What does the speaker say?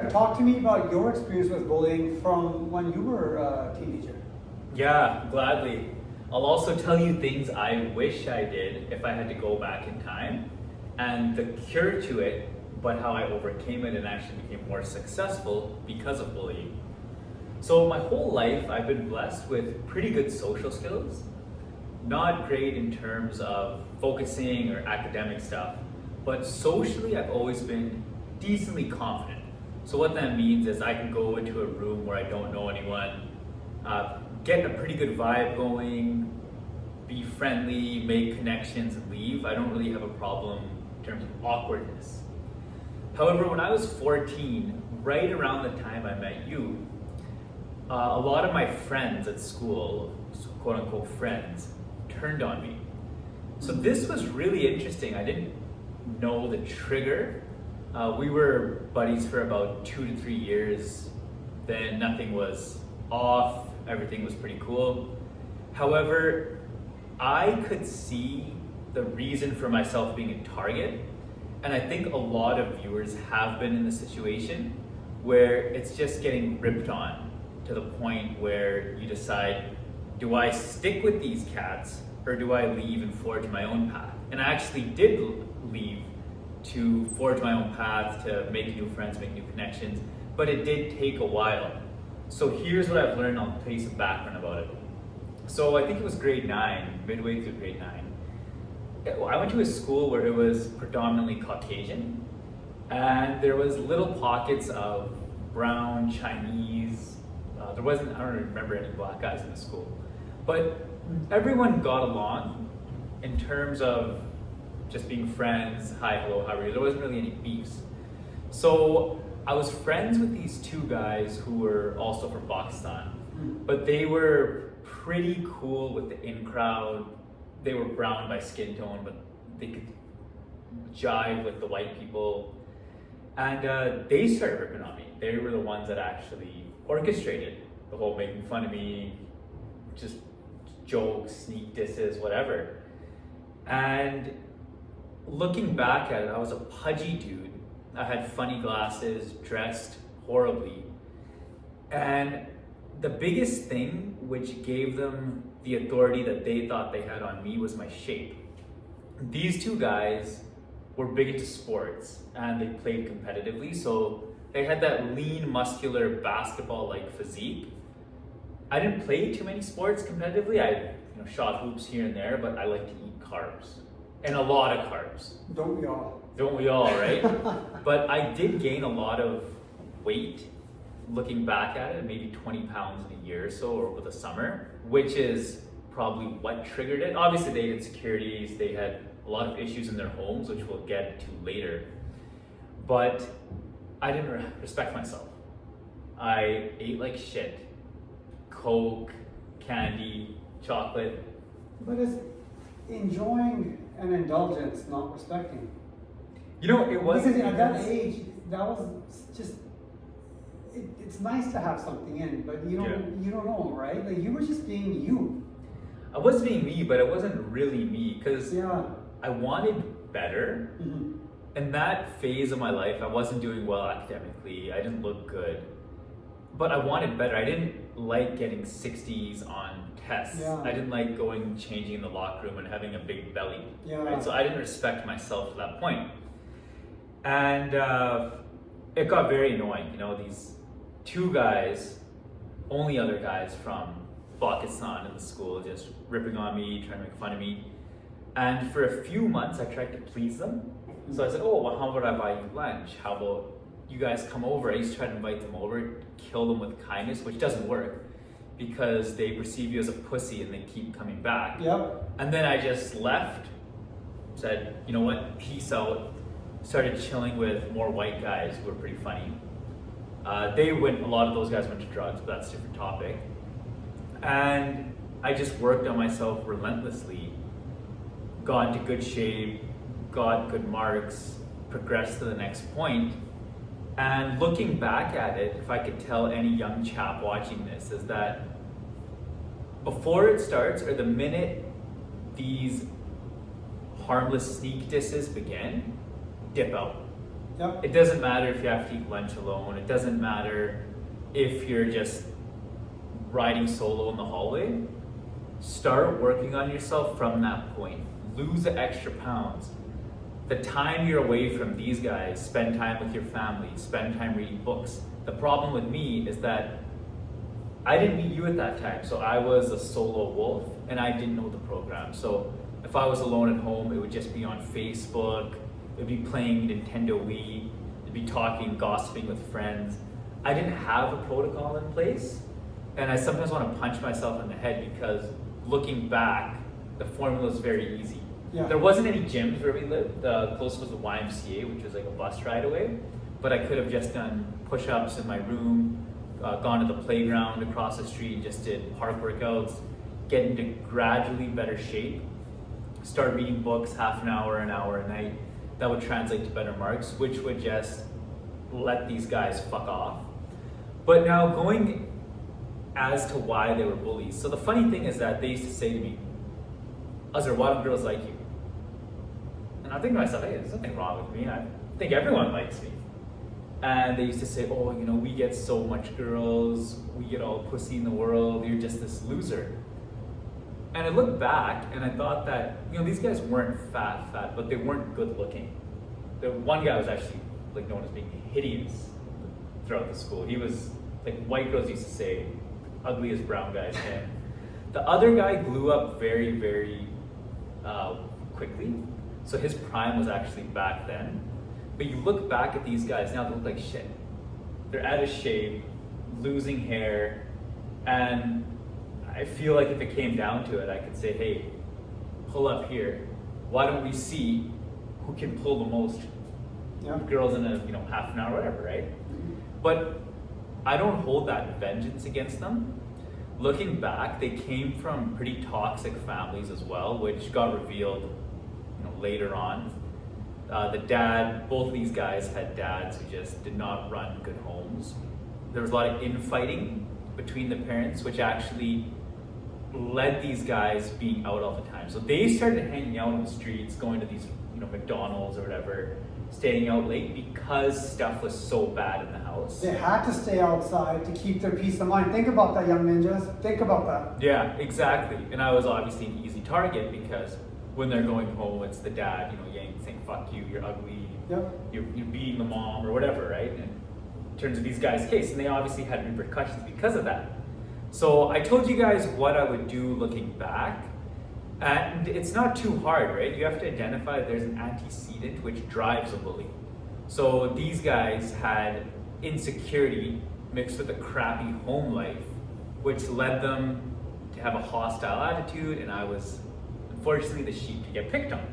talk to me about your experience with bullying from when you were a teenager. Yeah, gladly. I'll also tell you things I wish I did if I had to go back in time, and the cure to it, but how I overcame it and actually became more successful because of bullying. So my whole life, I've been blessed with pretty good social skills. Not great in terms of focusing or academic stuff, but socially I've always been decently confident. So what that means is I can go into a room where I don't know anyone, get a pretty good vibe going, be friendly, make connections, and leave. I don't really have a problem in terms of awkwardness. However, when I was 14, right around the time I met you, a lot of my friends at school, quote unquote friends, turned on me. So this was really interesting. I didn't know the trigger. We were buddies for about 2 to 3 years. Then nothing was off, everything was pretty cool. However, I could see the reason for myself being a target, and I think a lot of viewers have been in the situation where it's just getting ripped on to the point where you decide, do I stick with these cats or do I leave and forge my own path? And I actually did leave to forge my own path, to make new friends, make new connections, but it did take a while. So here's what I've learned. I'll tell you some background about it. So I think it was grade 9, midway through grade 9. I went to a school where it was predominantly Caucasian, and there was little pockets of brown, Chinese. I don't remember any black guys in the school, but everyone got along in terms of just being friends, hi, hello, how are you? There wasn't really any beefs. So I was friends with these 2 guys who were also from Pakistan, but they were pretty cool with the in crowd. They were brown by skin tone, but they could jive with the white people. And they started ripping on me. They were the ones that actually orchestrated the whole making fun of me, just jokes, sneak disses, whatever. And looking back at it, I was a pudgy dude. I had funny glasses, dressed horribly. And the biggest thing which gave them the authority that they thought they had on me was my shape. These 2 guys were big into sports and they played competitively, so they had that lean, muscular, basketball-like physique. I didn't play too many sports competitively. I shot hoops here and there, but I like to eat carbs. And a lot of carbs. Don't we all? Don't we all, right? But I did gain a lot of weight looking back at it, maybe 20 pounds in a year or so, or over the summer, which is probably what triggered it. Obviously, they had insecurities, they had a lot of issues in their homes, which we'll get to later. But I didn't respect myself. I ate like shit. Coke, candy, chocolate. But it's enjoying an indulgence, not respecting. It wasn't because at that age, that was just. It's nice to have something in, but you don't know, right? Like you were just being you. I was being me, but it wasn't really me because I wanted better. Mm-hmm. In that phase of my life, I wasn't doing well academically. I didn't look good, but I wanted better. I didn't like getting 60s on tests. Yeah. I didn't like changing in the locker room and having a big belly. Yeah. Right? So I didn't respect myself to that point. And it got very annoying. These 2 guys, only other guys from Pakistan in the school, just ripping on me, trying to make fun of me. And for a few months, I tried to please them. So I said, oh, well, how about I buy you lunch? How about you guys come over? I used to try to invite them over, kill them with kindness, which doesn't work because they perceive you as a pussy and they keep coming back. Yep. And then I just left, said, you know what, peace out. Started chilling with more white guys who were pretty funny. A lot of those guys went to drugs, but that's a different topic. And I just worked on myself relentlessly, got into good shape, got good marks, progressed to the next point. And looking back at it, if I could tell any young chap watching this, is that before it starts, or the minute these harmless sneak disses begin, dip out. Yep. It doesn't matter if you have to eat lunch alone. It doesn't matter if you're just riding solo in the hallway. Start working on yourself from that point. Lose the extra pounds. The time you're away from these guys, spend time with your family, spend time reading books. The problem with me is that I didn't meet you at that time, so I was a solo wolf and I didn't know the program. So if I was alone at home, it would just be on Facebook, it would be playing Nintendo Wii, it'd be talking, gossiping with friends. I didn't have a protocol in place, and I sometimes want to punch myself in the head because looking back, the formula is very easy. Yeah. There wasn't any gyms where we lived. The closest was the YMCA, which was like a bus ride away. But I could have just done push-ups in my room, gone to the playground across the street, just did park workouts, get into gradually better shape, start reading books half an hour a night. That would translate to better marks, which would just let these guys fuck off. But now going as to why they were bullies. So the funny thing is that they used to say to me, Aazar, why don't girls like you? And I think to myself, hey, there's nothing wrong with me. I think everyone likes me. And they used to say, oh, you know, we get so much girls, we get all the pussy in the world, you're just this loser. And I looked back and I thought that, you know, these guys weren't fat, but they weren't good looking. The one guy was actually like known as being hideous throughout the school. He was, like white girls used to say, ugly as brown guys can. The other guy blew up very, very quickly. So his prime was actually back then. But you look back at these guys now, they look like shit. They're out of shape, losing hair, and I feel like if it came down to it, I could say, hey, pull up here. Why don't we see who can pull the most girls in a half an hour, whatever, right? But I don't hold that vengeance against them. Looking back, they came from pretty toxic families as well, which got revealed later on. The dad, both of these guys had dads who just did not run good homes. There was a lot of infighting between the parents, which actually led these guys being out all the time. So they started hanging out on the streets, going to these McDonald's or whatever, staying out late because stuff was so bad in the house. They had to stay outside to keep their peace of mind. Think about that, young ninjas. Think about that. Yeah, exactly. And I was obviously an easy target because when they're going home, it's the dad, saying, fuck you, you're ugly, you're beating the mom or whatever, right? And in terms of these guys' case, and they obviously had repercussions because of that. So I told you guys what I would do looking back, and it's not too hard, right? You have to identify there's an antecedent which drives a bully. So these guys had insecurity mixed with a crappy home life, which led them to have a hostile attitude, and I was unfortunately the sheep to get picked on.